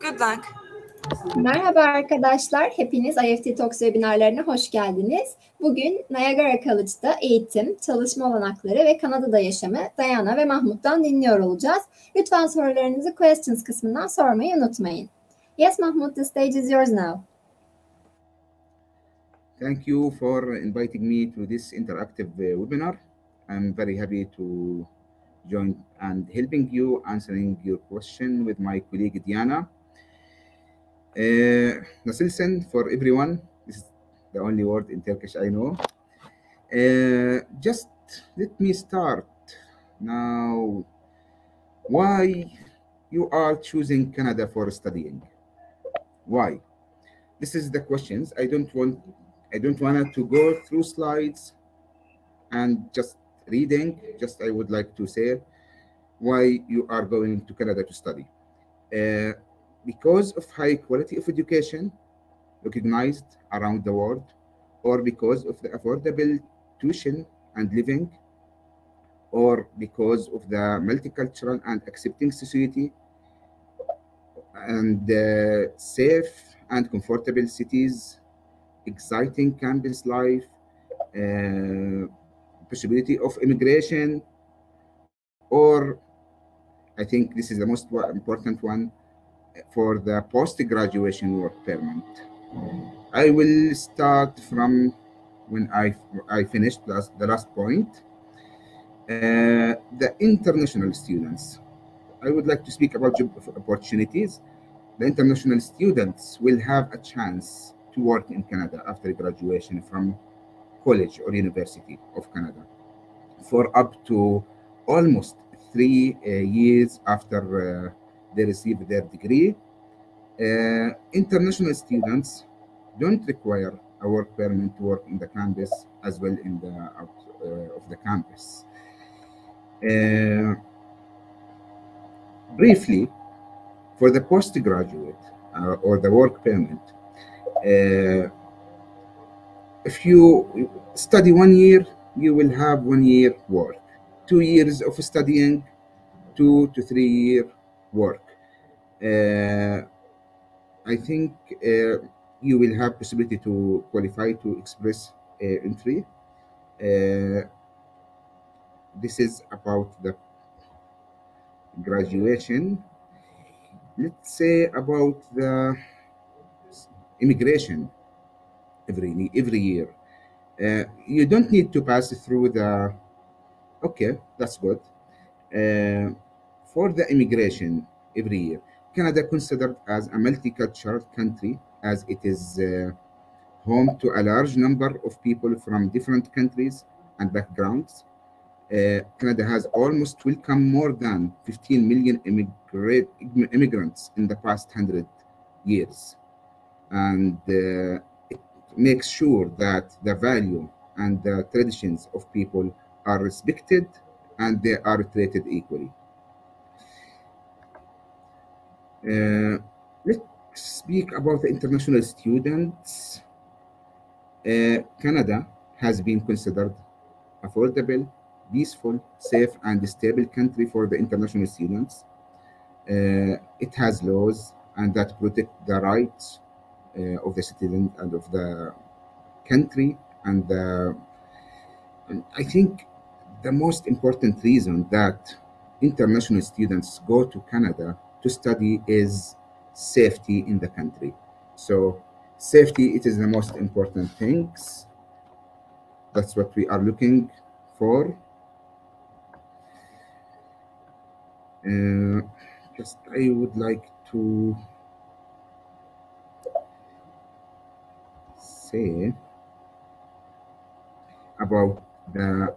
Good luck. Merhaba arkadaşlar, hepiniz IEFT Talks webinarlarına hoş geldiniz. Bugün Niagara College'da eğitim, çalışma olanakları ve Kanada'da yaşamı Diana ve Mahmut'tan dinliyor olacağız. Lütfen sorularınızı questions kısmından sormayı unutmayın. Yes, Mahmut, the stage is yours now. Thank you for inviting me to this interactive webinar. I'm very happy to join and helping you answering your question with my colleague Diana. Nasılsın for everyone. This is the only word in Turkish I know. Just let me start now. Why you are choosing Canada for studying? Why? This is the questions. I don't want to go through slides and just reading. Just I would like to say why you are going to Canada to study. Because of high quality of education recognized around the world, or because of the affordable tuition and living, or because of the multicultural and accepting society, and safe and comfortable cities, exciting campus life, possibility of immigration, or I think this is the most important one, for the post-graduation work permit. I will start from when I finished the last point. The international students. I would like to speak about job opportunities. The international students will have a chance to work in Canada after graduation from college or university of Canada for up to almost 3 years after they receive their degree. International students don't require a work permit to work in the campus as well in the out of the campus. Briefly, for the postgraduate or the work permit, if you study 1 year, you will have 1 year work. 2 years of studying, 2 to 3 year work. I think you will have possibility to qualify to express entry. This is about the graduation. Let's say about the immigration every year. You don't need to pass through the. Okay, that's good. For the immigration every year, Canada considered as a multicultural country, as it is home to a large number of people from different countries and backgrounds. Canada has almost welcomed more than 15 million immigrants in the past 100 years. And it makes sure that the value and the traditions of people are respected and they are treated equally. Let's speak about the international students. Canada has been considered affordable, peaceful, safe, and stable country for the international students. It has laws and that protect the rights of the citizens and of the country. And I think the most important reason that international students go to Canada to study is safety in the country. So safety, it is the most important things. That's what we are looking for. Just I would like to say about the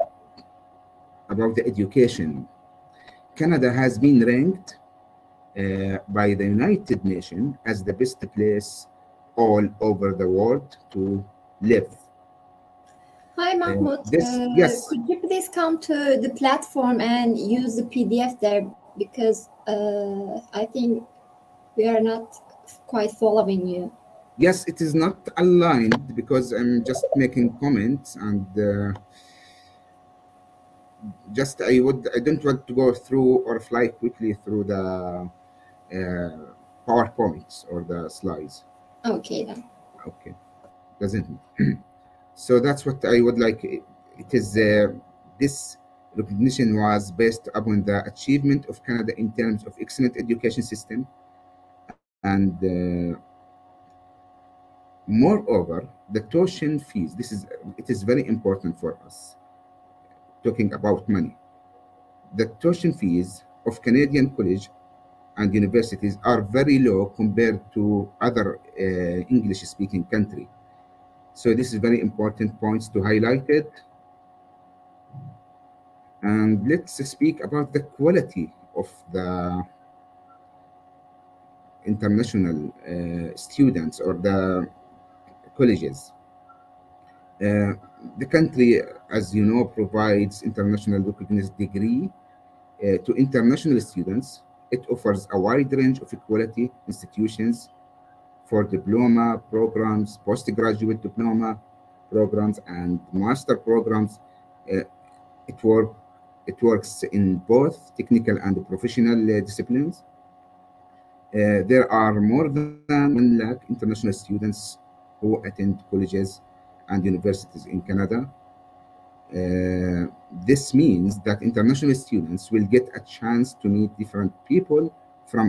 education. Canada has been ranked by the United Nations as the best place all over the world to live. Hi, Mahmut. Yes. Could you please come to the platform and use the PDF there, because I think we are not quite following you. Yes, it is not aligned because I'm just making comments and I don't want to go through or fly quickly through the PowerPoints or the slides. Okay then. Okay, doesn't. So that's what I would like. It is this recognition was based upon the achievement of Canada in terms of excellent education system, and moreover, the tuition fees. It is very important for us talking about money. The tuition fees of Canadian college and universities are very low compared to other English-speaking country. So this is very important points to highlight it. And let's speak about the quality of the international students or the colleges. The country, as you know, provides international recognized degree to international students. It offers a wide range of quality institutions for diploma programs, postgraduate diploma programs, and master programs. Uh, it works in both technical and professional disciplines. There are more than 1 lakh international students who attend colleges and universities in Canada. This means that international students will get a chance to meet different people